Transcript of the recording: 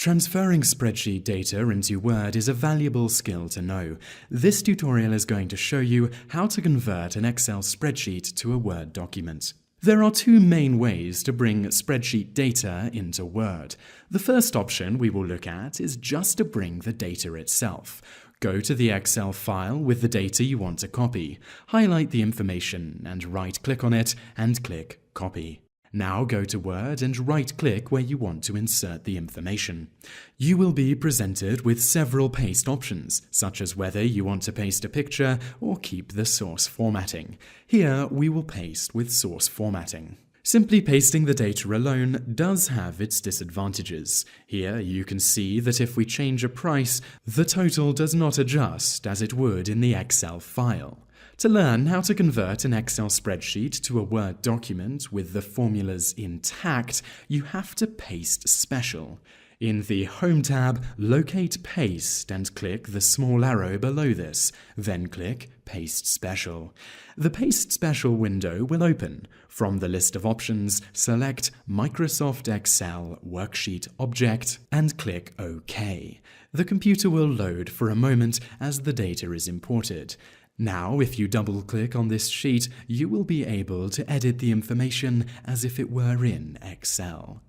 Transferring spreadsheet data into Word is a valuable skill to know. This tutorial is going to show you how to convert an Excel spreadsheet to a Word document. There are two main ways to bring spreadsheet data into Word. The first option we will look at is just to bring the data itself. Go to the Excel file with the data you want to copy, highlight the information and right-click on it and click Copy. Now go to Word and right-click where you want to insert the information. You will be presented with several paste options, such as whether you want to paste a picture or keep the source formatting. Here we will paste with source formatting. Simply pasting the data alone does have its disadvantages. Here you can see that if we change a price, the total does not adjust as it would in the Excel file. To learn how to convert an Excel spreadsheet to a Word document with the formulas intact, you have to paste special. In the Home tab, locate Paste and click the small arrow below this, then click Paste Special. The Paste Special window will open. From the list of options, select Microsoft Excel Worksheet Object and click OK. The computer will load for a moment as the data is imported. Now, if you double-click on this sheet, you will be able to edit the information as if it were in Excel.